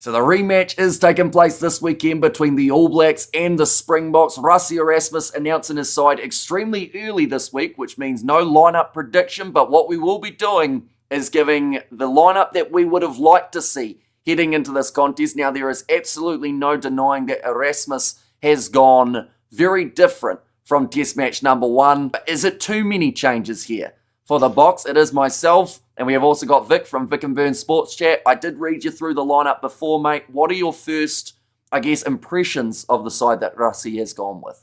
So the rematch is taking place this weekend between the All Blacks and the Springboks. Rassie Erasmus announcing his side extremely early this week, which means no lineup prediction, but what we will be doing is giving the lineup that we would have liked to see heading into this contest. Now, there is absolutely no denying that Erasmus has gone very different from Test match number 1. Is it too many changes here? For the box, it is myself, and we have also got Vic from Vic and Burn Sports Chat. I did read you through the lineup before, mate. What are your first, impressions of the side that Rassie has gone with?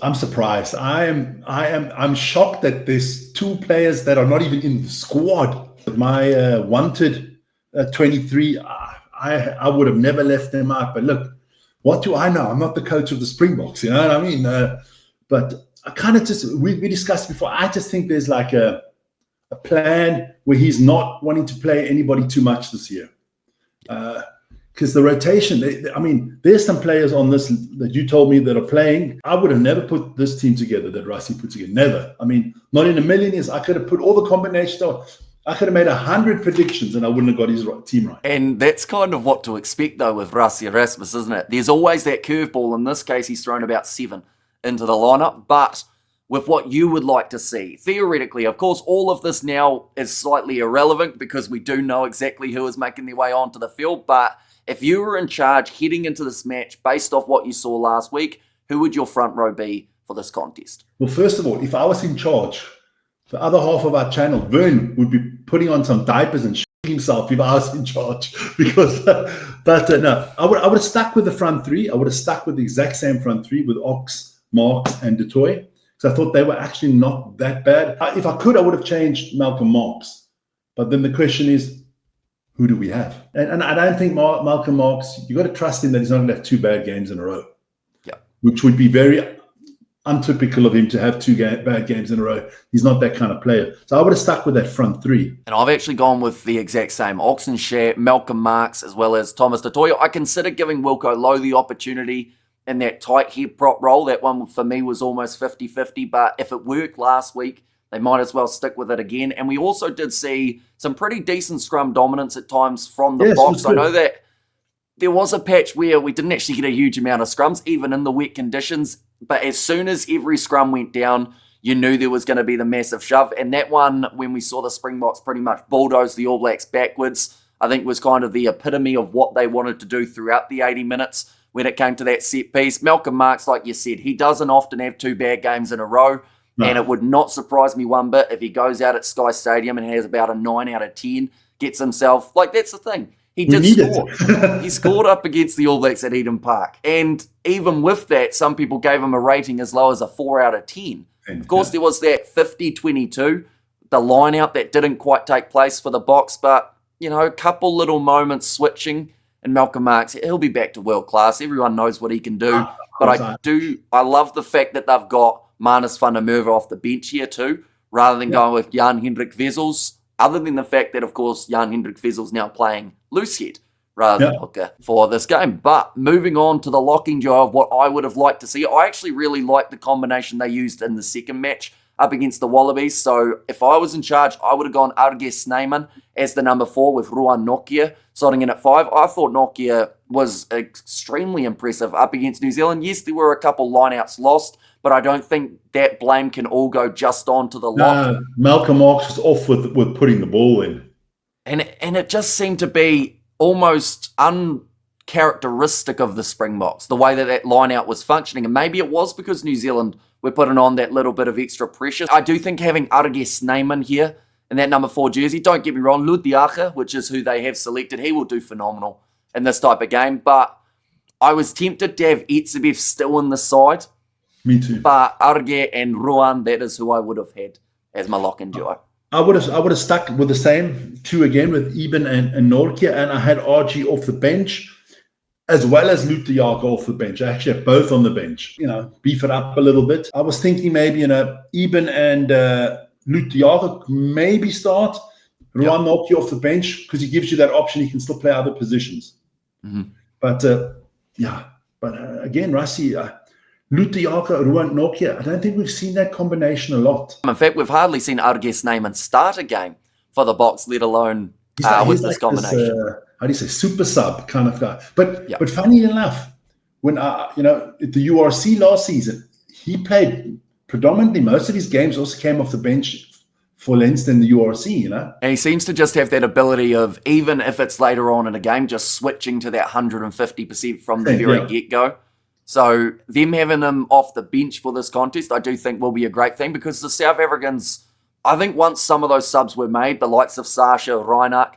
I'm surprised. I'm shocked that there's 2 players that are not even in the squad. My wanted 23, I would have never left them out. But look, what do I know? I'm not the coach of the Springboks, you know what I mean? But I kind of we discussed before, I just think there's like a plan where he's not wanting to play anybody too much this year. Because the rotation, there's some players on this that you told me that are playing. I would have never put this team together that Rassie put together. Never. Not in a million years. I could have put all the combinations on. I could have made 100 predictions and I wouldn't have got his team right. And that's kind of what to expect, though, with Rassie Erasmus, isn't it? There's always that curveball. In this case, he's thrown about 7 into the lineup. But with what you would like to see, theoretically, of course, all of this now is slightly irrelevant because we do know exactly who is making their way onto the field. But if you were in charge heading into this match based off what you saw last week, who would your front row be for this contest? Well, first of all, if I was in charge, the other half of our channel, Vern, would be putting on some diapers and shitting himself if I was in charge. Because, no, I would have stuck with the front 3. I would have stuck with the exact same front 3 with Ox, Marks, and Du Toit. So I thought they were actually not that bad. If I could, I would have changed Malcolm Marks. But then the question is, who do we have? And I don't think Malcolm Marks, you got to trust him that he's not going to have 2 bad games in a row. Yeah. Which would be very untypical of him to have 2 bad games in a row. He's not that kind of player. So I would have stuck with that front 3. And I've actually gone with the exact same. Oxenshire, Malcolm Marks, as well as Thomas Du Toit. I consider giving Wilco Lowe the opportunity in that tight head prop role. That one for me was almost 50-50, but if it worked last week, they might as well stick with it again. And we also did see some pretty decent scrum dominance at times from the box. I know that there was a patch where we didn't actually get a huge amount of scrums, even in the wet conditions. But as soon as every scrum went down, you knew there was going to be the massive shove. And that one, when we saw the Springboks pretty much bulldoze the All Blacks backwards, I think was kind of the epitome of what they wanted to do throughout the 80 minutes when it came to that set piece. Malcolm Marks, like you said, he doesn't often have 2 bad games in a row. No. And it would not surprise me one bit if he goes out at Sky Stadium and has about a 9 out of 10, gets himself, that's the thing. He did score. He scored up against the All Blacks at Eden Park. And even with that, some people gave him a rating as low as a 4 out of 10. Of course, there was that 50-22, the line out that didn't quite take place for the box. But, a couple little moments switching. And Malcolm Marks, he'll be back to world class. Everyone knows what he can do. But I love the fact that they've got Manus van der Merwe off the bench here too, rather than going with Jan-Hendrik Wessels. Other than the fact that, of course, Jan-Hendrik Wessels now playing loosehead rather than hooker for this game. But moving on to the locking jaw of what I would have liked to see, I actually really liked the combination they used in the second match up against the Wallabies. So if I was in charge, I would have gone Arge Snyman as the number 4 with Ruan Nokia slotting in at 5. I thought Nokia was extremely impressive up against New Zealand. Yes, there were a couple lineouts lost, but I don't think that blame can all go just on to the lock. Malcolm Marks was off with putting the ball in. And it just seemed to be almost uncharacteristic of the Springboks, the way that lineout was functioning. And maybe it was because New Zealand were putting on that little bit of extra pressure. I do think having Arge Snyman here in that number 4 jersey, don't get me wrong, Ludiaga, which is who they have selected, he will do phenomenal in this type of game. But I was tempted to have Etsebev still in the side. Me too. But Arge and Ruan, that is who I would have had as my lock-in duo. I would have stuck with the same 2 again with Eben and Norkia, and I had RG off the bench as well as Ludiaga off the bench. I actually had both on the bench, beef it up a little bit. I was thinking maybe, Eben and Ludiaga maybe start. Ruan Nokia off the bench because he gives you that option. He can still play other positions. Mm-hmm. But, again, Rassie, Ludiaga, Ruan Nokia, I don't think we've seen that combination a lot. In fact, we've hardly seen Arge Snyman start a game for the Boks, let alone with he's this like this, combination. how do you say, super sub kind of guy. But Yep. but funny enough, when at the URC last season, he played predominantly most of his games also came off the bench for Leinster in the URC, And he seems to just have that ability of, even if it's later on in a game, just switching to that 150% from the very get-go. So them having him off the bench for this contest, I do think will be a great thing, because the South Africans, I think once some of those subs were made, the likes of Sasha, Reinach,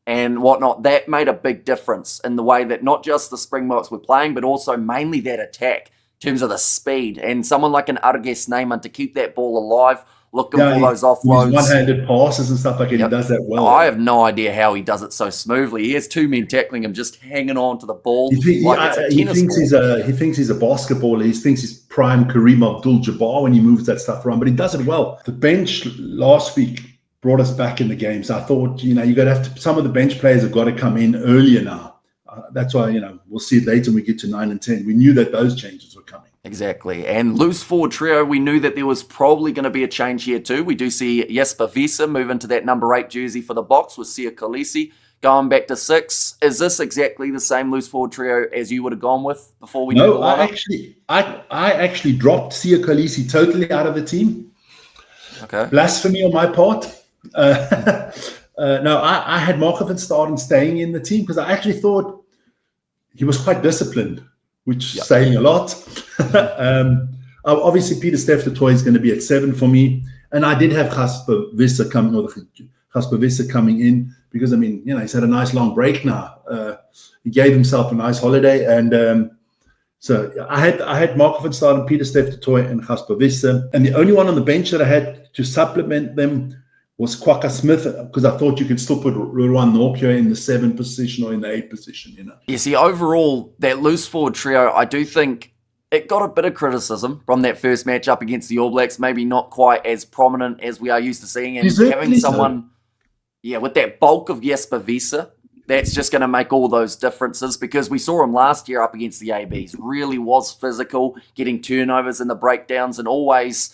and whatnot, that made a big difference in the way that not just the Springboks were playing, but also mainly that attack in terms of the speed. And someone like an Arges Neyman to keep that ball alive, looking for those offloads. His one-handed passes and stuff like that, he does that well. I have no idea how he does it so smoothly. He has two men tackling him, just hanging on to the ball He thinks he's a basketballer. He thinks he's prime Kareem Abdul-Jabbar when he moves that stuff around, but he does it well. The bench last week brought us back in the game, so I thought, you got to have to. Some of the bench players have got to come in earlier now. That's why, we'll see it later when we get to 9 and 10. We knew that those changes were coming. Exactly. And loose forward trio, we knew that there was probably going to be a change here too. We do see Jesper Visser move into that number 8 jersey for the Boks with Sia Kolisi going back to 6. Is this exactly the same loose forward trio as you would have gone with before we knew the lineup? I actually dropped Sia Kolisi totally out of the team. Okay. Blasphemy on my part. No, I had Markov and Starting staying in the team because I actually thought he was quite disciplined, which is saying a lot. Obviously, Peter Steph the toy is going to be at 7 for me, and I did have Jasper Visser coming in because he's had a nice long break now. He gave himself a nice holiday, and so I had Markov and Starting, Peter Steph the toy, and Jasper Visser, and the only one on the bench that I had to supplement them was Kwaka Smith, because I thought you could still put Ruan Norkia in the 7 position or in the 8 position, Yeah, see, overall, that loose forward trio, I do think it got a bit of criticism from that first match up against the All Blacks, maybe not quite as prominent as we are used to seeing. And having someone, with that bulk of Jesper Visser, that's just going to make all those differences, because we saw him last year up against the ABs. Really was physical, getting turnovers in the breakdowns, and always,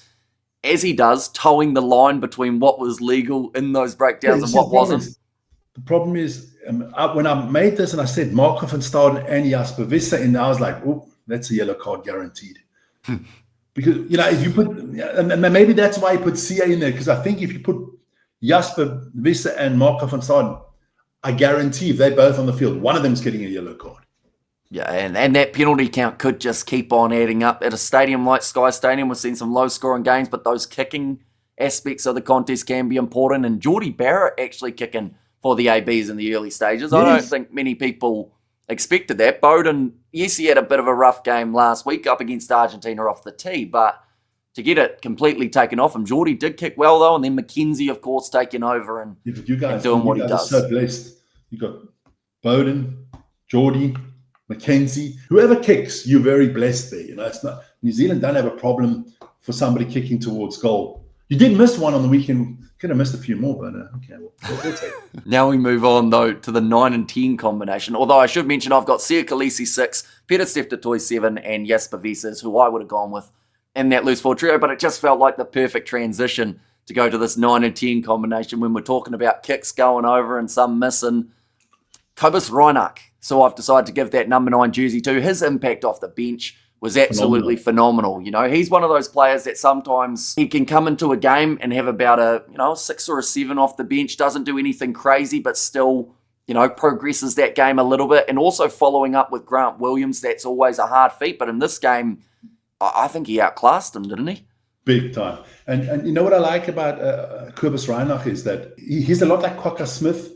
as he does, towing the line between what was legal in those breakdowns and what wasn't. The problem is, when I made this and I said Markov and Starting and Jasper Visser in there, I was like, oh, that's a yellow card guaranteed. Because, if you put, and maybe that's why you put Sia in there, because I think if you put Jasper Visser and Markov and Starting, I guarantee if they're both on the field, one of them's getting a yellow card. Yeah, and that penalty count could just keep on adding up. At a stadium like Sky Stadium, we've seen some low-scoring games, but those kicking aspects of the contest can be important. And Geordie Barrett actually kicking for the ABs in the early stages. Yes. I don't think many people expected that. Bowden, yes, he had a bit of a rough game last week up against Argentina off the tee, but to get it completely taken off him, Geordie did kick well, though, and then McKenzie, of course, taking over and doing what he does. Are so blessed. You got Bowden, Geordie, McKenzie, whoever kicks, you're very blessed there. It's not New Zealand don't have a problem for somebody kicking towards goal. You did miss one on the weekend. Could have missed a few more, but okay. We'll take it. Now we move on though to the 9 and 10 combination. Although I should mention I've got Sia Kolisi 6, Peter Steph du Toit 7, and Jesper Visser, who I would have gone with in that loose forward trio. But it just felt like the perfect transition to go to this 9 and 10 combination when we're talking about kicks going over and some missing. Cobus Reinach. So I've decided to give that number 9 jersey to. His impact off the bench was absolutely phenomenal. He's one of those players that sometimes he can come into a game and have about a 6 or a 7 off the bench, doesn't do anything crazy, but still, progresses that game a little bit. And also following up with Grant Williams, that's always a hard feat. But in this game, I think he outclassed him, didn't he? Big time. And you know what I like about Cobus Reinach is that he's a lot like Kwaka Smith.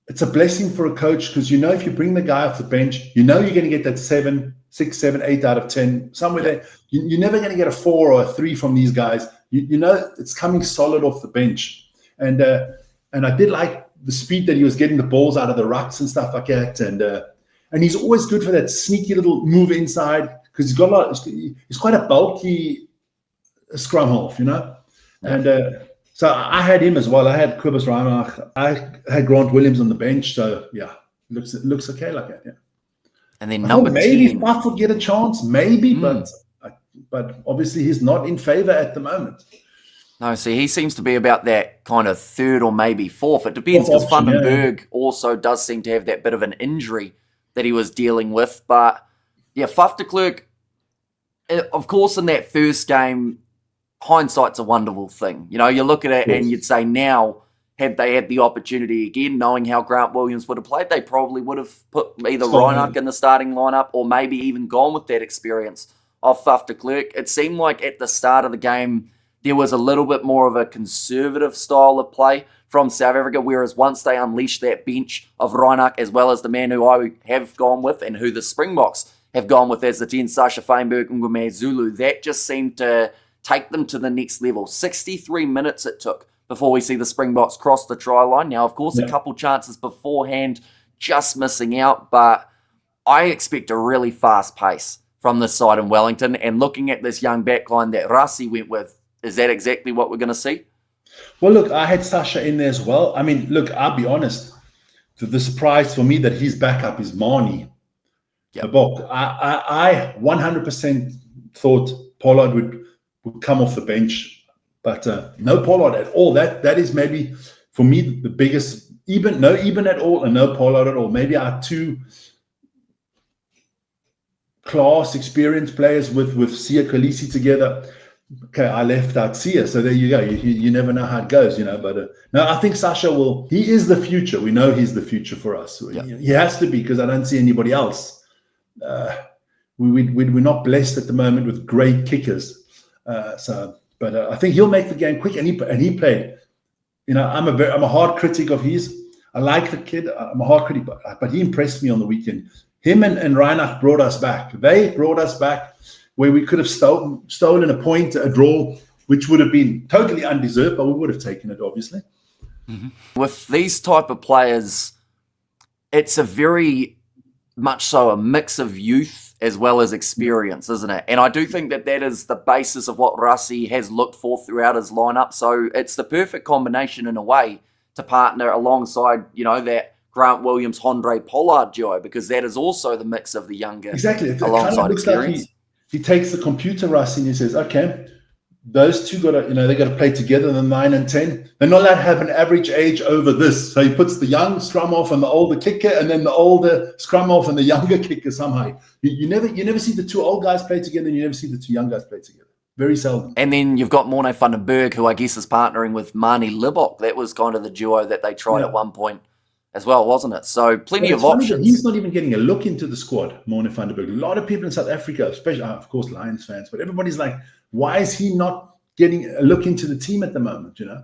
It's a blessing for a coach because if you bring the guy off the bench, you're going to get that 6, 7, 8 out of 10 somewhere there. You're never going to get a 4 or a 3 from these guys. It's coming solid off the bench, and I did like the speed that he was getting the balls out of the rucks and stuff like that, and he's always good for that sneaky little move inside because he's quite a bulky scrum-half, and. So I had him as well. I had Cobus Reinach. I had Grant Williams on the bench. So it looks okay like that. Yeah. And then number 10. Maybe Buff would get a chance, maybe, but obviously he's not in favor at the moment. No, see, he seems to be about that kind of third or maybe fourth. It depends Fourth because option, yeah. Vandenberg also does seem to have that bit of an injury that he was dealing with. But yeah, Faf de Klerk, of course, in that first game, hindsight's a wonderful thing. You know, you look at it and you'd say now, had they had the opportunity again, knowing how Grant Williams would have played, they probably would have put either Reinach in the starting lineup or maybe even gone with that experience of Faf de Klerk. It seemed like at the start of the game, there was a little bit more of a conservative style of play from South Africa, whereas once they unleashed that bench of Reinach, as well as the man who I have gone with and who the Springboks have gone with as the 10, Sasha Feinberg and Ngome Zulu, that just seemed to take them to the next level. 63 minutes it took before we see the Springboks cross the try line. Now, of course, a couple chances beforehand just missing out, but I expect a really fast pace from this side in Wellington. And looking at this young backline that Rassie went with, is that exactly what we're going to see? Well, look, I had Sasha in there as well. I mean, look, I'll be honest. The surprise for me that his backup is Marnie. Yep. I 100% thought Pollard would come off the bench, but no Pollard at all. That is maybe for me the biggest. Even at all, and no Pollard at all. Maybe our two class experienced players with Sia Khaleesi together. Okay, I left out Sia, so there you go. You never know how it goes, you know. But no, I think Sasha will. He is the future. We know he's the future for us. Yep. He has to be, because I don't see anybody else. We're not blessed at the moment with great kickers. But I think he'll make the game quick, and he played. You know, I'm a hard critic of his. I like the kid. I'm a hard critic, but he impressed me on the weekend. Him and Reinach brought us back. They brought us back where we could have stolen a point, a draw, which would have been totally undeserved, but we would have taken it, obviously. Mm-hmm. With these type of players, it's a very much so a mix of youth as well as experience, isn't it? And I do think that is the basis of what Rassie has looked for throughout his lineup. So it's the perfect combination in a way to partner alongside, you know, that Grant Williams, Hondre Pollard duo, because that is also the mix of the younger alongside kind of experience. Like he takes the computer, Rassie, and he says, okay, those two they got to play together, the 9 and 10. They're not allowed to have an average age over this. So he puts the young scrum-half and the older kicker, and then the older scrum-half and the younger kicker somehow. You never see the two old guys play together, and you never see the two young guys play together. Very seldom. And then you've got Morne van den Berg, who I guess is partnering with Marnie Libbok. That was kind of the duo that they tried at one point as well, wasn't it? So plenty of options. He's not even getting a look into the squad, Morne van den Berg. A lot of people in South Africa, especially, of course, Lions fans, but everybody's like, why is he not getting a look into the team at the moment, you know?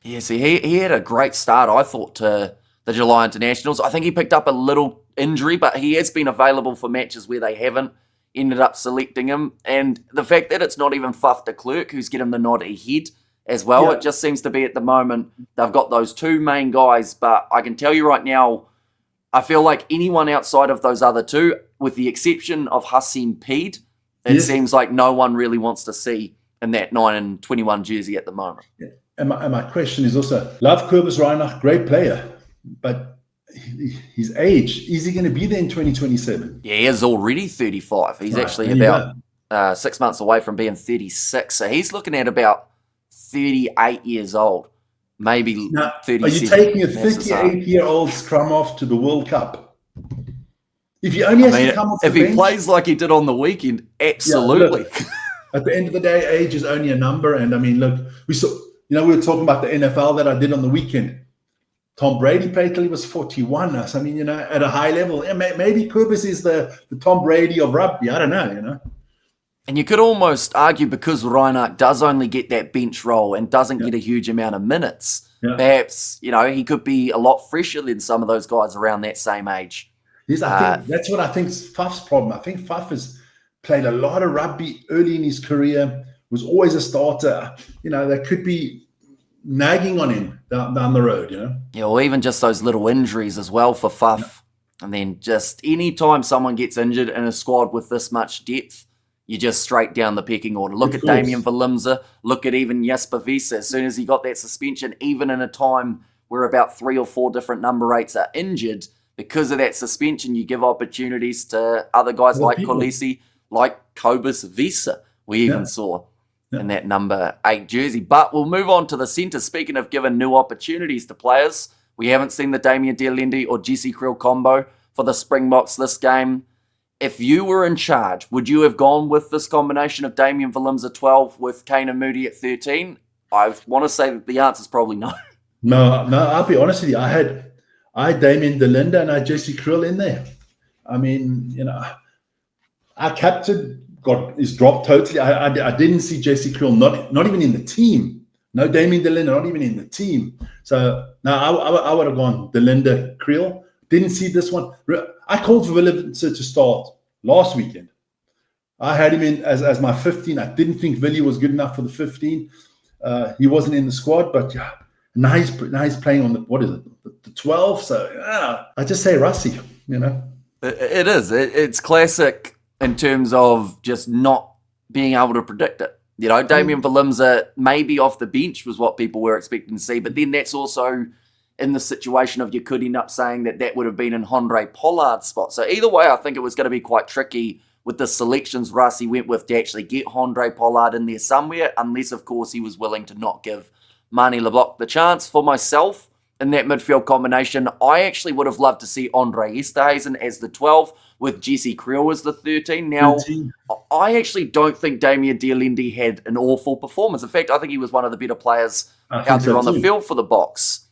Yeah, see, he had a great start, I thought, to the July Internationals. I think he picked up a little injury, but he has been available for matches where they haven't ended up selecting him. And the fact that it's not even Faf de Klerk who's getting the nod ahead as well, it just seems to be at the moment they've got those two main guys. But I can tell you right now, I feel like anyone outside of those other two, with the exception of Hasim Peed, it seems like no one really wants to see in that 9 and 21 jersey at the moment. Yeah. And my question is also, love Kobus Reinach, great player, but his age, is he going to be there in 2027? Yeah, he is already 35. He's actually about 6 months away from being 36. So he's looking at about 38 years old, maybe now, 37. Are you taking a 38-year-old scrum off to the World Cup? If he only has to come off the bench, he plays like he did on the weekend, absolutely. Yeah, at the end of the day, age is only a number. And I mean, look, we were talking about the NFL that I did on the weekend. Tom Brady played till he was 41. I mean, at a high level, maybe Kobus is the Tom Brady of rugby. I don't know, And you could almost argue, because Reinach does only get that bench role and doesn't get a huge amount of minutes, perhaps, he could be a lot fresher than some of those guys around that same age. Yes, I think that's what I think is Faf's problem. I think Faf has played a lot of rugby early in his career, was always a starter. That could be nagging on him down the road, Yeah, or even just those little injuries as well for Faf. Yeah. And then just any time someone gets injured in a squad with this much depth, you just straight down the pecking order. Look at Damien Valimza. Look at even Jasper Wiese. As soon as he got that suspension, even in a time where about 3 or 4 different number 8s are injured, because of that suspension, you give opportunities to other guys like Khaleesi, like Kobus Wiese, we even saw. in that number 8 jersey. But we'll move on to the centre. Speaking of giving new opportunities to players, we haven't seen the Damien de Allende or Jesse Kriel combo for the Springboks this game. If you were in charge, would you have gone with this combination of Damien Willemse at 12 with Kane and Moody at 13? I want to say that the answer is probably no. No, I'll be honest with you. I had Damien de Allende and I had Jesse Kriel in there. I mean, our captain is dropped totally. I didn't see Jesse Kriel, not even in the team. No Damien de Allende, not even in the team. So no, I would have gone de Allende, Kriel. Didn't see this one. I called for Willemse to start last weekend. I had him in as my 15. I didn't think Willie was good enough for the 15. He wasn't in the squad, but yeah, now he's playing on the 12. So yeah, I just say Rassie, It is. It's classic in terms of just not being able to predict it. Damien Willemse maybe off the bench was what people were expecting to see, but then that's also in the situation of you could end up saying that would have been in Andre Pollard's spot. So either way, I think it was going to be quite tricky with the selections Rassie went with to actually get Andre Pollard in there somewhere, unless, of course, he was willing to not give Manie Leblanc the chance. For myself, in that midfield combination, I actually would have loved to see Andre Esterhuizen as the 12 with Jesse Kriel as the 13. Now, 13. I actually don't think Damien de Allende had an awful performance. In fact, I think he was one of the better players out there on the field for the Boks.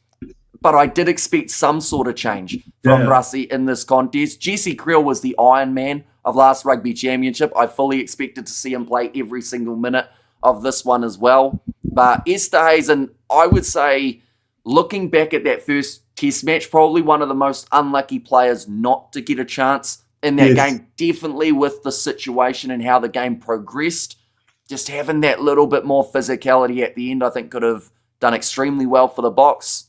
But I did expect some sort of change from Rassie in this contest. Jesse Kriel was the Iron Man of last Rugby Championship. I fully expected to see him play every single minute of this one as well. But Esterhuizen, I would say, looking back at that first test match, probably one of the most unlucky players not to get a chance in that game. Definitely with the situation and how the game progressed. Just having that little bit more physicality at the end, I think, could have done extremely well for the Boks.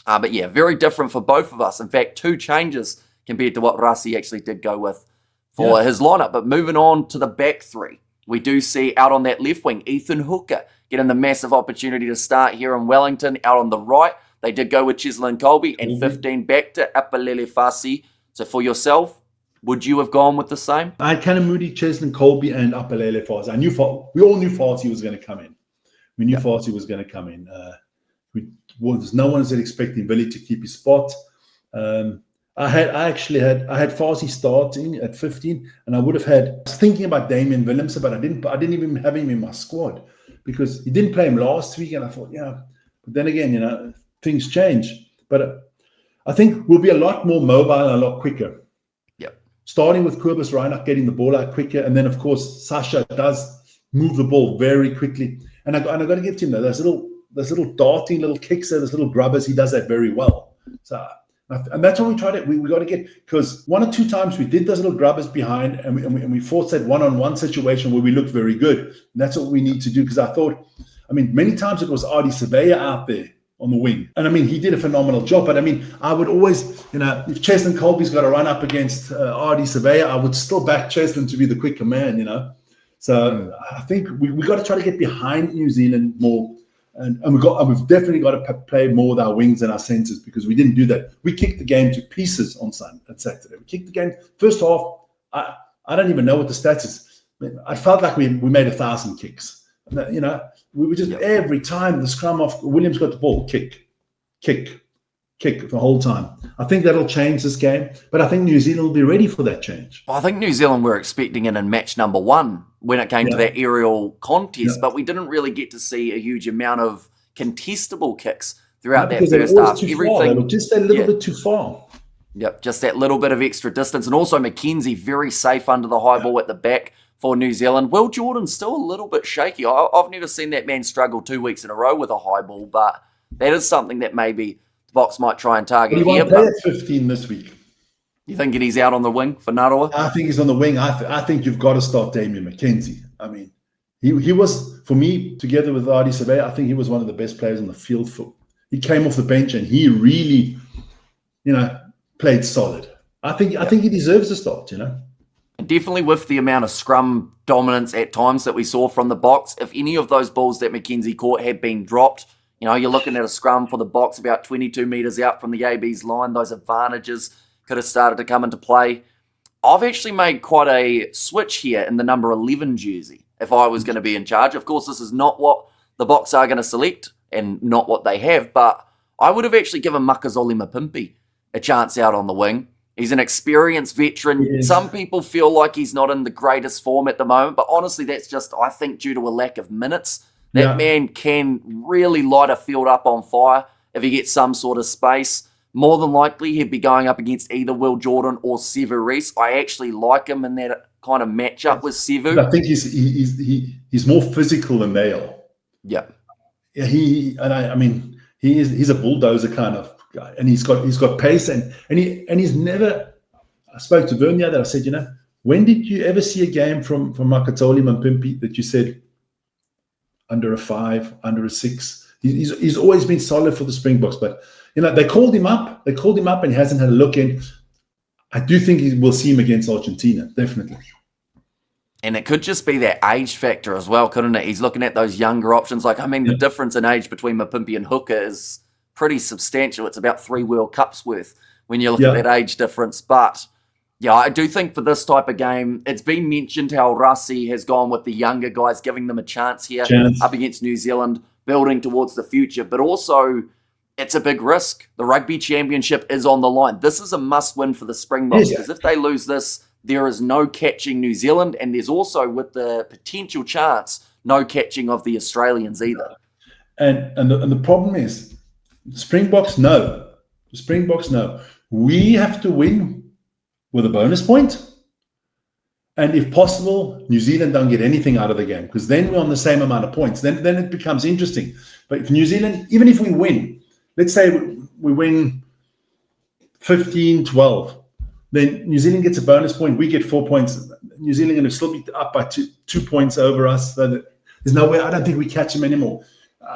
But yeah, very different for both of us. In fact, 2 changes compared to what Rassie actually did go with for his lineup. But moving on to the back 3, we do see out on that left wing, Ethan Hooker getting the massive opportunity to start here in Wellington. Out on the right, they did go with Cheslin Kolbe and 15 back to Apalele Fasi. So for yourself, would you have gone with the same? I had Kane and Moody, Cheslin Kolbe and Apalele Fasi. We all knew Fasi was going to come in. We knew Fasi was going to come in. There's no one that expecting Billy to keep his spot. I had Fasi starting at 15, and I would have had. I was thinking about Damien Willemse, but I didn't even have him in my squad because he didn't play him last week, and I thought, But then again, things change. But I think we'll be a lot more mobile and a lot quicker. Yep. Starting with Kobus Reinach getting the ball out quicker, and then of course Sasha does move the ball very quickly, and I got to give him those little darting little kicks there, those little grubbers. He does that very well. So, and that's what we tried it. We got to get, because 1 or 2 times we did those little grubbers behind, and we forced that one-on-one situation where we looked very good. And that's what we need to do. Because I thought, many times it was Ardie Surveyor out there on the wing, and he did a phenomenal job. But I would always, if Cheslin Kolbe's got to run up against Ardie Surveyor, I would still back Cheslin to be the quicker man. So I think we got to try to get behind New Zealand more. And we've definitely got to play more with our wings and our centers, because we didn't do that. We kicked the game to pieces on Saturday. We kicked the game first half. I don't even know what the stats is. I felt like we made 1,000 kicks. We were just every time the scrum off, Williams got the ball, kick the whole time. I think that'll change this game, but I think New Zealand will be ready for that change. Well, I think New Zealand were expecting it in match number 1 when it came to that aerial contest, but we didn't really get to see a huge amount of contestable kicks throughout that first half. They were just a little bit too far. Yep, just that little bit of extra distance. And also McKenzie very safe under the high ball at the back for New Zealand. Will Jordan's still a little bit shaky. I've never seen that man struggle 2 weeks in a row with a high ball, but that is something that maybe the Boks might try and target. He won't play at 15 this week. You thinking he's out on the wing for Narawa? I think he's on the wing. I think you've got to start Damien McKenzie. He was, for me, together with Ardie Surveyor, I think he was one of the best players on the field. He came off the bench and he really, played solid. I think he deserves a start, And definitely with the amount of scrum dominance at times that we saw from the Boks, if any of those balls that McKenzie caught had been dropped, you're looking at a scrum for the Boks about 22 metres out from the AB's line. Those advantages could have started to come into play. I've actually made quite a switch here in the number 11 jersey if I was going to be in charge. Of course, this is not what the Boks are going to select and not what they have, but I would have actually given Makazole Mapimpi a chance out on the wing. He's an experienced veteran. Some people feel like he's not in the greatest form at the moment, but honestly, that's just, I think, due to a lack of minutes. That man can really light a field up on fire if he gets some sort of space. More than likely, he'd be going up against either Will Jordan or Sevu Reece. I actually like him in that kind of matchup with Sevu. I think he's more physical than they are. Yeah. I mean, he's a bulldozer kind of guy, and he's got pace, and he's never. I spoke to Vern the other. I said, when did you ever see a game from Makazole Mapimpi that you said under a 5, under a 6? He's always been solid for the Springboks, but they called him up. And he hasn't had a look in. I do think we'll see him against Argentina, definitely. And it could just be that age factor as well, couldn't it? He's looking at those younger options. The difference in age between Mapimpi and Hooker is pretty substantial. It's about 3 World Cups worth when you look at that age difference. But, I do think for this type of game, it's been mentioned how Rassie has gone with the younger guys, giving them a chance here up against New Zealand, building towards the future. But also, it's a big risk. The Rugby Championship is on the line. This is a must-win for the Springboks, because if they lose this, there is no catching New Zealand, and there's also, with the potential chance, no catching of the Australians either. And the problem is, the Springboks know. We have to win with a bonus point, and if possible, New Zealand don't get anything out of the game, because then we're on the same amount of points. Then it becomes interesting. But if New Zealand, even if we win, let's say we win 15-12, then New Zealand gets a bonus point. We get 4 points. New Zealand going to still be up by two points over us. So there's no way. I don't think we catch them anymore,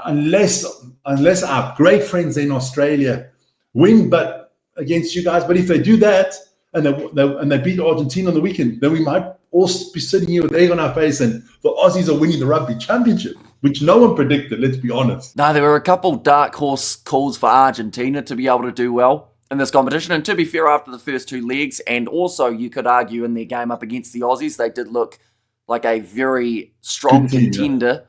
unless our great friends in Australia win, but against you guys. But if they do that and they beat Argentina on the weekend, then we might all be sitting here with egg on our face, and the Aussies are winning the Rugby Championship, which no one predicted. Let's be honest. No, there were a couple dark horse calls for Argentina to be able to do well in this competition. And to be fair, after the first 2 legs, and also you could argue in their game up against the Aussies, they did look like a very strong contender.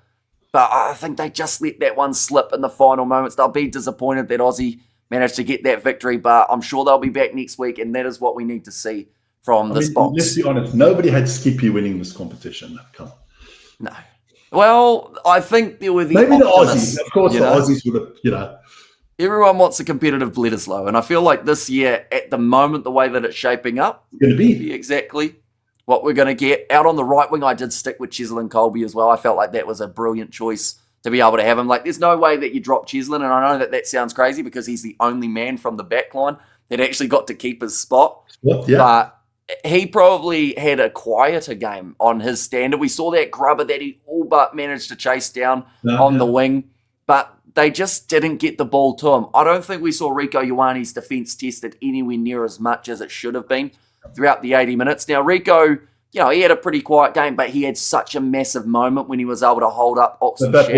But I think they just let that one slip in the final moments. They'll be disappointed that Aussie managed to get that victory, but I'm sure they'll be back next week, and that is what we need to see from this Boks. Let's be honest, nobody had Skippy winning this competition. Come on. No. Well, I think there were maybe the Aussies. Of course, the Aussies would have, Everyone wants a competitive Bledisloe, and I feel like this year, at the moment, the way that it's shaping up, it's going to be exactly what we're going to get. Out on the right wing, I did stick with Cheslin Colby as well. I felt like that was a brilliant choice to be able to have him. There's no way that you drop Cheslin, and I know that sounds crazy because he's the only man from the backline that actually got to keep his spot. But he probably had a quieter game on his standard. We saw that grubber that he all but managed to chase down on the wing, but they just didn't get the ball to him. I don't think we saw Rieko Ioane's defence tested anywhere near as much as it should have been throughout the 80 minutes. Now, Rieko, he had a pretty quiet game, but he had such a massive moment when he was able to hold up Oxen. That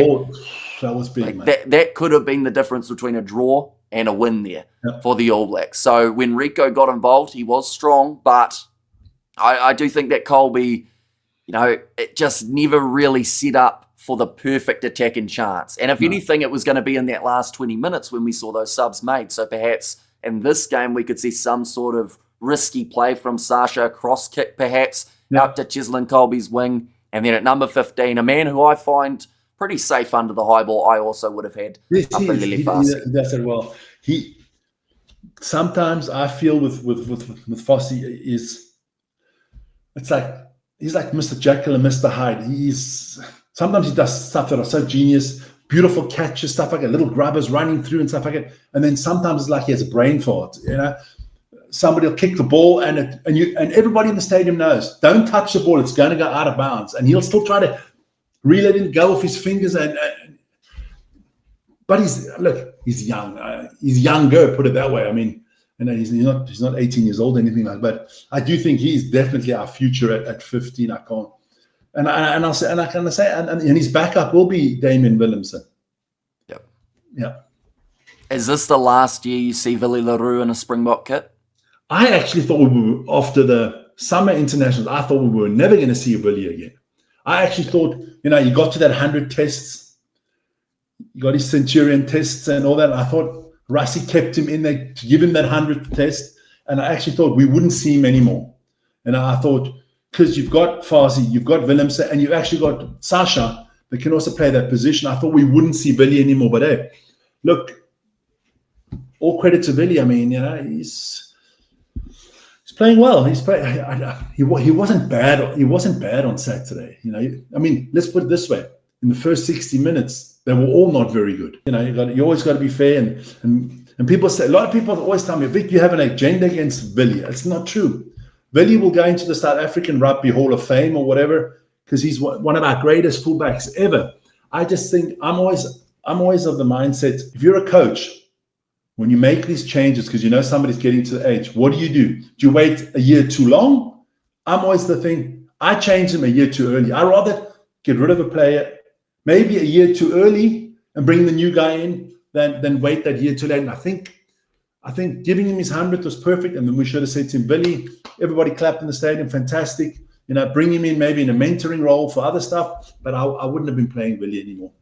was big, that could have been the difference between a draw and a win there for the All Blacks. So when Rieko got involved, he was strong, but I do think that Colby, it just never really set up for the perfect attacking chance. And if anything, it was going to be in that last 20 minutes when we saw those subs made. So perhaps in this game, we could see some sort of risky play from Sasha, cross kick perhaps, out to Cheslin Colby's wing. And then at number 15, a man who I find pretty safe under the high ball, I also would have had up in Lily Fassi. That's it. Well, sometimes I feel with Fassi it's like he's like Mr. Jekyll and Mr. Hyde. Sometimes he does stuff that are so genius, beautiful catches, stuff like that, little grubbers running through and stuff like that. And then sometimes it's like he has a brain fart. Somebody will kick the ball, and everybody in the stadium knows, don't touch the ball, it's going to go out of bounds. And he'll still try to reel it in, go off his fingers. But he's young. He's younger, put it that way. I mean, he's not 18 years old or anything like that. But I do think he's definitely our future at 15. I can't. And his backup will be Damien Willemse. Yep. Yeah. Is this the last year you see Willie Leroux in a Springbok kit? I actually thought after the summer internationals, I thought we were never going to see Willie again. I actually thought, you got to that 100 tests, you got his Centurion tests and all that. And I thought Rassie kept him in there to give him that 100th test. And I actually thought we wouldn't see him anymore. And I thought, because you've got Farsi, you've got Willemse, and you've actually got Sasha that can also play that position. I thought we wouldn't see Willie anymore. But hey, look, all credit to Willie. I mean, he's playing well. He wasn't bad. He wasn't bad on Saturday. I mean, let's put it this way: in the first 60 minutes, they were all not very good. You always got to be fair. And people say, a lot of people always tell me, Vic, you have an agenda against Willie. It's not true. Willie will go into the South African Rugby Hall of Fame or whatever because he's one of our greatest fullbacks ever. I just think I'm always of the mindset: if you're a coach, when you make these changes, because somebody's getting to the age, what do? Do you wait a year too long? I'm always the thing, I change them a year too early. I'd rather get rid of a player maybe a year too early and bring the new guy in than wait that year too late. And I think giving him his 100th was perfect. And then we should have said to him, Billy, everybody clapped in the stadium, fantastic. Bring him in maybe in a mentoring role for other stuff. But I wouldn't have been playing Billy anymore.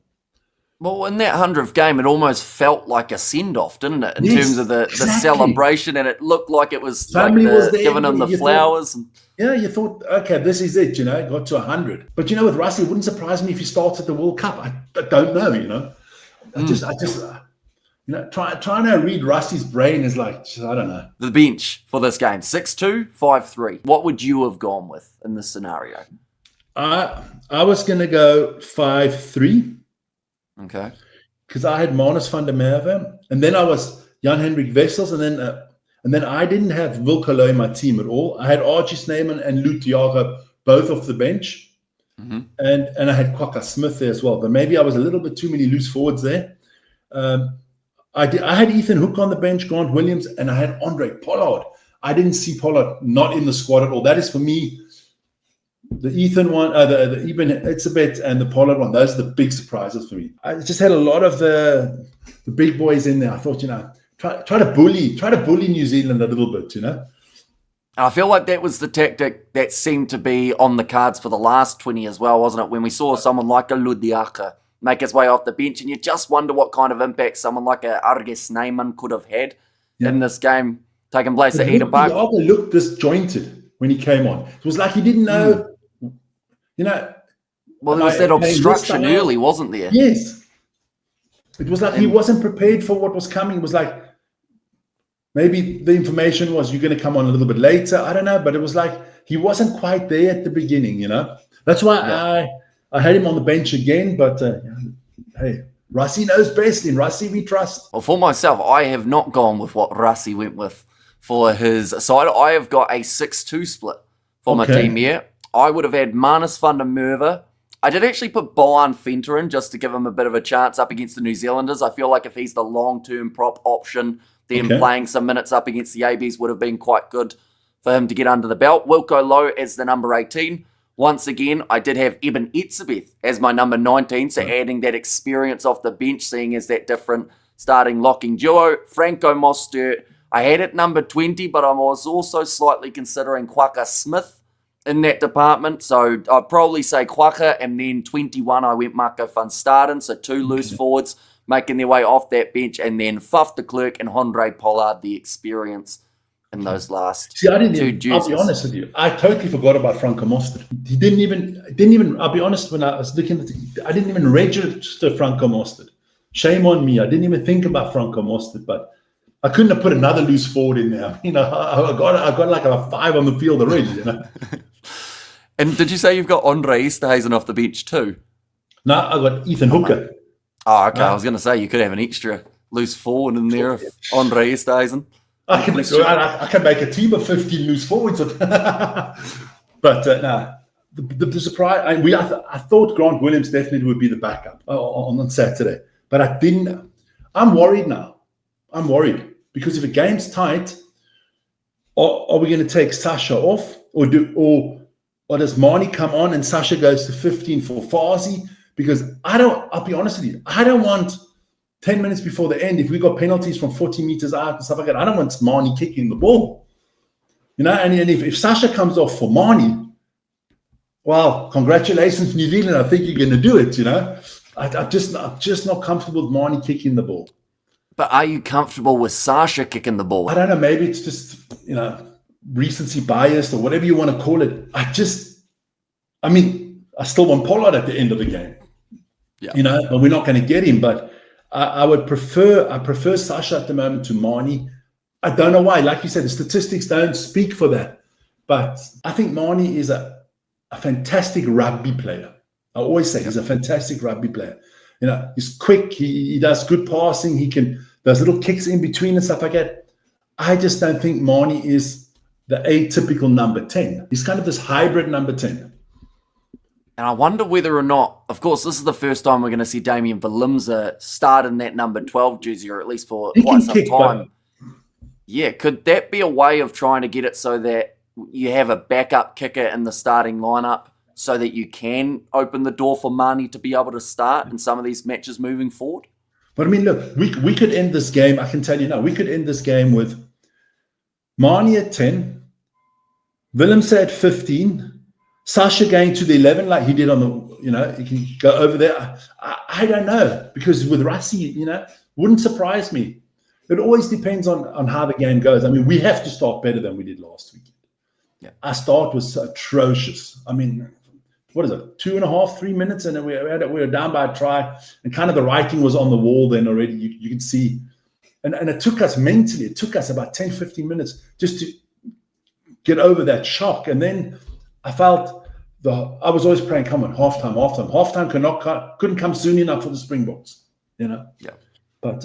Well, in that 100th game, it almost felt like a send-off, didn't it? In terms of the celebration, and it looked like it was family like was there, giving him the flowers. You thought, okay, this is it, got to 100. But with Rassie, it wouldn't surprise me if he starts at the World Cup. I don't know, I just trying to read Rassie's brain is like, I don't know. The bench for this game, 6-2, 5-3. What would you have gone with in this scenario? I was going to go 5-3. Okay. Because I had Manus van der Merwe, and then I was Jan-Hendrik Wessels, and then I didn't have Wilco Louw in my team at all. I had Archie Snyman and Lou Thiago both off the bench, and I had Kwaka Smith there as well. But maybe I was a little bit too many loose forwards there. I had Ethan Hook on the bench, Grant Williams, and I had Andre Pollard. I didn't see Pollard not in the squad at all. That is for me. The Ethan one, the Eben Itzebet and the Pollard one, those are the big surprises for me. I just had a lot of the big boys in there. I thought, try to bully New Zealand a little bit, I feel like that was the tactic that seemed to be on the cards for the last 20 as well, wasn't it? When we saw someone like a Ludiaka make his way off the bench, and you just wonder what kind of impact someone like a Arge Snyman could have had in this game taking place at Eden Park. Ludiaka looked disjointed when he came on. It was like he didn't know. Well, there was that obstruction early, wasn't there? Yes. It was like he wasn't prepared for what was coming. It was like maybe the information was you're going to come on a little bit later. I don't know, but it was like he wasn't quite there at the beginning, That's why I had him on the bench again, but hey, Rassie knows best. In Rassie we trust. Well, for myself, I have not gone with what Rassie went with for his side. I have got a 6-2 split for my team here. I would have had Manus van der Merwe. I did actually put Bojan Venter in just to give him a bit of a chance up against the New Zealanders. I feel like if he's the long-term prop option, then playing some minutes up against the ABs would have been quite good for him to get under the belt. Wilco Louw as the number 18. Once again, I did have Eben Etzebeth as my number 19, so adding that experience off the bench, seeing as that different starting locking duo. Franco Mostert, I had at number 20, but I was also slightly considering Kwaka Smith in that department, so I'd probably say Kwaka, and then 21 I went Marco van Staden, so two loose forwards making their way off that bench, and then Faf de Klerk and Andre Pollard, the experience in those last two duties. I'll be honest with you, I totally forgot about Franco Mostert. He didn't even, I'll be honest, when I was looking at I didn't even register Franco Mostert. Shame on me, I didn't even think about Franco Mostert, but I couldn't have put another loose forward in there. I got like a 5 on the field already, And did you say you've got Andre Esterhuizen off the bench too? No, I got Ethan Hooker. Oh, okay. I was going to say you could have an extra loose forward in there of Andre Esterhuizen. I can make a team of 15 loose forwards. But no, the surprise. I thought Grant Williams definitely would be the backup on Saturday, but I didn't. I'm worried now. I'm worried because if a game's tight, are we going to take Sasha off, or does Marnie come on and Sasha goes to 15 for Farsi? Because I'll be honest with you, I don't want 10 minutes before the end, if we got penalties from 40 meters out and stuff like that, I don't want Marnie kicking the ball. And if Sasha comes off for Marnie, Well, congratulations, New Zealand. I think you're going to do it, you know. I'm just not comfortable with Marnie kicking the ball. But are you comfortable with Sasha kicking the ball? I don't know. Maybe it's just, recency biased or whatever you want to call it. I still want Pollard at the end of the game. Yeah. But we're not going to get him. But I prefer Sasha at the moment to Marnie. I don't know why. Like you said, the statistics don't speak for that. But I think Marnie is a fantastic rugby player. I always say he's a fantastic rugby player. He's quick. He does good passing. He can those little kicks in between and stuff like that. I just don't think Marnie is the atypical number 10. He's kind of this hybrid number 10. And I wonder whether or not, of course, this is the first time we're going to see Damien Valimza start in that number 12 jersey, or at least for quite some time. Yeah, could that be a way of trying to get it so that you have a backup kicker in the starting lineup so that you can open the door for Marnie to be able to start in some of these matches moving forward? But look, we could end this game, I can tell you now, we could end this game with Marnie at 10, Willemse at 15, Sasha going to the 11 like he did on the, he can go over there. I don't know, because with Rassie, wouldn't surprise me. It always depends on how the game goes. We have to start better than we did last weekend. Yeah. Our start was atrocious. What is it, 2.5, 3 minutes, and we were down by a try, and kind of the writing was on the wall then already. You can see. And it took us mentally, about 10, 15 minutes just to get over that shock. And then I felt I was always praying, come on, halftime. Halftime couldn't come soon enough for the Springboks, Yeah. But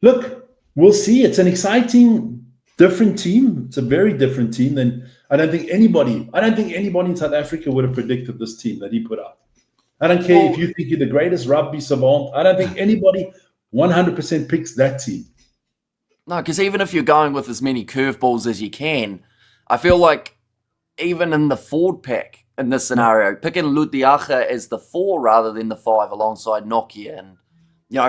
look, we'll see. It's an exciting, different team. It's a very different team than I don't think anybody in South Africa would have predicted this team that he put out. I don't care if you think you're the greatest rugby savant. I don't think anybody 100% picks that team. No, because even if you're going with as many curveballs as you can, I feel like even in the forward pack in this scenario, picking Lutiaga as the 4 rather than the 5 alongside Nokia, and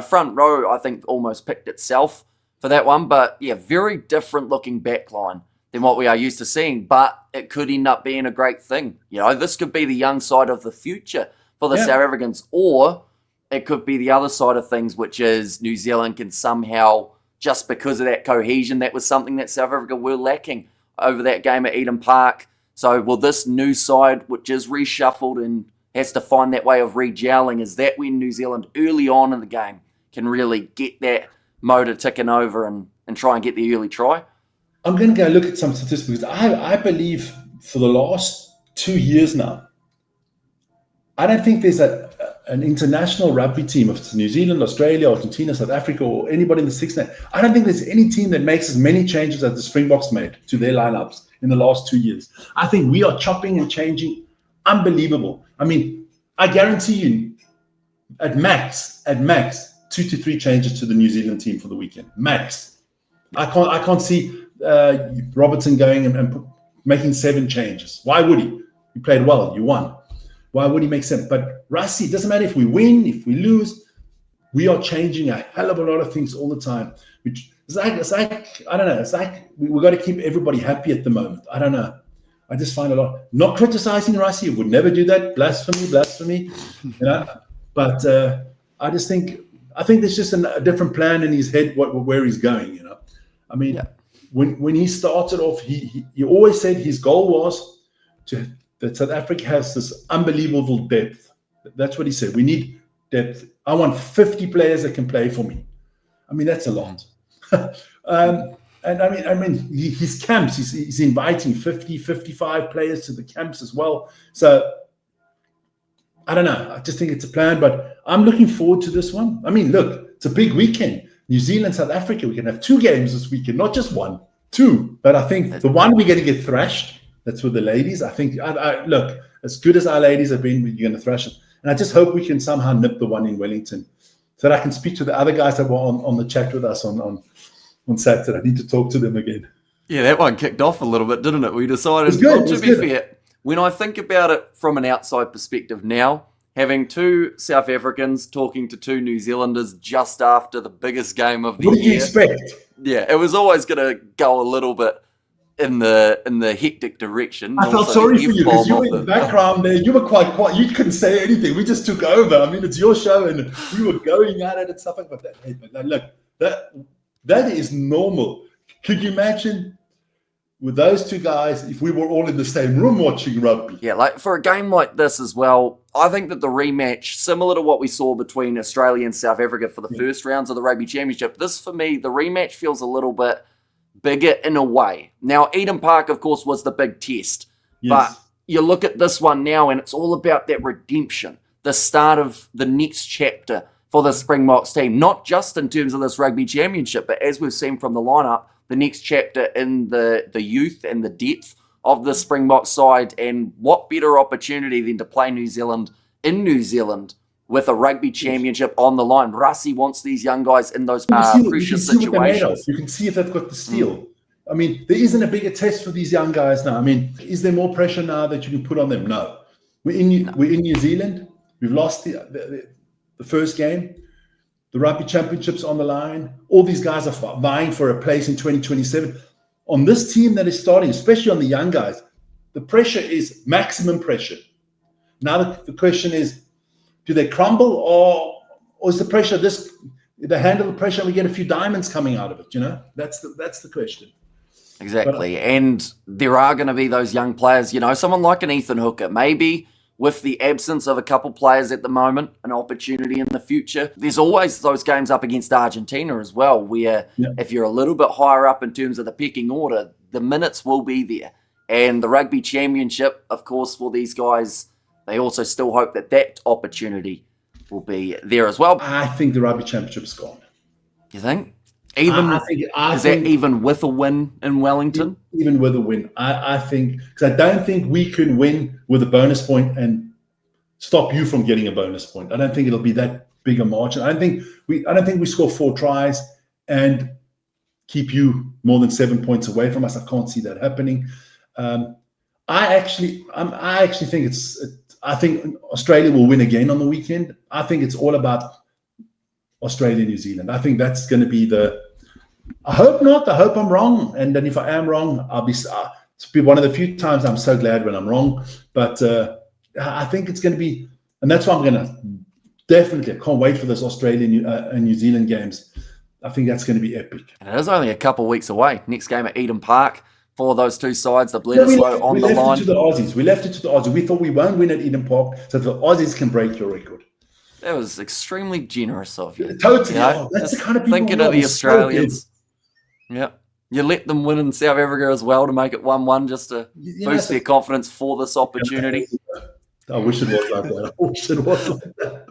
front row I think almost picked itself for that one. But yeah, very different looking backline than what we are used to seeing, but it could end up being a great thing. This could be the young side of the future for the South Africans, or it could be the other side of things, which is New Zealand can somehow, just because of that cohesion, that was something that South Africa were lacking over that game at Eden Park. So will this new side, which is reshuffled and has to find that way of regelling, is that when New Zealand early on in the game can really get that motor ticking over and try and get the early try? I'm going to go look at some statistics. I believe for the last 2 years now, I don't think there's an international rugby team of New Zealand, Australia, Argentina, South Africa, or anybody in the Six Nations. I don't think there's any team that makes as many changes as the Springboks made to their lineups in the last 2 years. I think we are chopping and changing. Unbelievable. I guarantee you, at max, 2 to 3 changes to the New Zealand team for the weekend. Max. I can't see Robertson going and making 7 changes. Why would he? You played well. You won. Why would he make 7? But Rassie, it doesn't matter if we win, if we lose. We are changing a hell of a lot of things all the time. It's like I don't know. It's like we've got to keep everybody happy at the moment. I don't know. I just find a lot. Not criticizing Rassie. Would never do that. Blasphemy. But I just think there's just a different plan in his head where he's going. When he started off, he always said his goal was that South Africa has this unbelievable depth. That's what he said. We need depth. I want 50 players that can play for me. That's a lot. His camps, he's inviting 50, 55 players to the camps as well. So I don't know. I just think it's a plan, but I'm looking forward to this one. Look, it's a big weekend. New Zealand, South Africa, we can have 2 games this weekend, not just 1, 2. But I think the one we're going to get thrashed, that's with the ladies. I think, look, as good as our ladies have been, you're going to thrash them. And I just hope we can somehow nip the one in Wellington so that I can speak to the other guys that were on the chat with us on Saturday. I need to talk to them again. Yeah, that one kicked off a little bit, didn't it? We decided, to be fair, when I think about it from an outside perspective now, having 2 South Africans talking to 2 New Zealanders just after the biggest game of the year. What did you expect? Yeah, it was always going to go a little bit in the hectic direction. I felt Also sorry the for you because F-bomb you were off in the the background there. You were quite quiet. You couldn't say anything. We just took over. I mean, it's your show, and we were going at it and stuff like that. Hey, but look, that is normal. Could you imagine with those two guys if we were all in the same room watching rugby? Yeah, like for a game like this as well, I think that the rematch, similar to what we saw between Australia and South Africa for the first rounds of the Rugby Championship, this for me, the rematch feels a little bit bigger in a way. Now, Eden Park, of course, was the big test, but Yes. you look at this one now and it's all about that redemption, the start of the next chapter for the Springboks team, not just in terms of this Rugby Championship, but as we've seen from the lineup, the next chapter in the youth and the depth of the Springboks side. And what better opportunity than to play New Zealand in New Zealand with a Rugby Championship on the line. Rassie wants these young guys in those You precious can see what they're made of. situations. You can see if they've got the steel. I mean, there isn't a bigger test for these young guys now. I mean, is there more pressure now that you can put on them? No. We're in New Zealand. We've lost the first game. The Rugby Championship's on the line. All these guys are vying for a place in 2027. On this team that is starting, especially on the young guys, the pressure is maximum pressure. Now the question is, do they crumble or is the pressure this? They handle the pressure and we get a few diamonds coming out of it. You know, that's the question. Exactly. And there are going to be those young players, you know, someone like an Ethan Hooker, maybe with the absence of a couple players at the moment, an opportunity in the future. There's always those games up against Argentina as well, where if you're a little bit higher up in terms of the pecking order, the minutes will be there. And the Rugby Championship, of course, for these guys, they also still hope that that opportunity will be there as well. I think the Rugby Championship's gone. You think? Is that even with a win in Wellington? Even with a win, I think, because I don't think we can win with a bonus point and stop you from getting a bonus point. I don't think it'll be that big a margin. I don't think we score 4 tries and keep you more than 7 points away from us. I can't see that happening. I actually think I think Australia will win again on the weekend. I think it's all about Australia, New Zealand. I think that's going to be I hope not. I hope I'm wrong. And then if I am wrong, I'll be one of the few times I'm so glad when I'm wrong. But I think it's going to be, and that's why I'm going to definitely, I can't wait for this Australian and New Zealand games. I think that's going to be epic. And it is only a couple of weeks away. Next game at Eden Park for those two sides. The Bledisloe on the line. We left it to the Aussies. We left it to the Aussies. We thought we won't win at Eden Park, so the Aussies can break your record. That was extremely generous of you. Totally. You know, that's the kind of people thinking of the Australians. Yeah. You let them win in South Africa as well to make it 1-1 just to boost their confidence for this opportunity. I wish it was like that. I wish it was like that.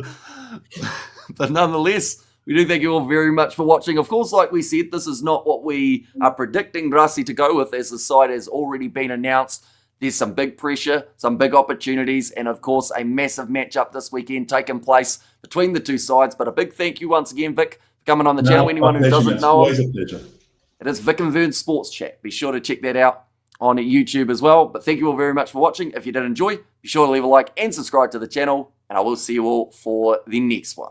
But nonetheless, we do thank you all very much for watching. Of course, like we said, this is not what we are predicting Rassie to go with, as the side has already been announced. There's some big pressure, some big opportunities, and of course, a massive matchup this weekend taking place between the two sides. But a big thank you once again, Vic, for coming on the channel. Anyone who doesn't know him, it is Vic and Vern Sports Chat. Be sure to check that out on YouTube as well. But thank you all very much for watching. If you did enjoy, be sure to leave a like and subscribe to the channel, and I will see you all for the next one.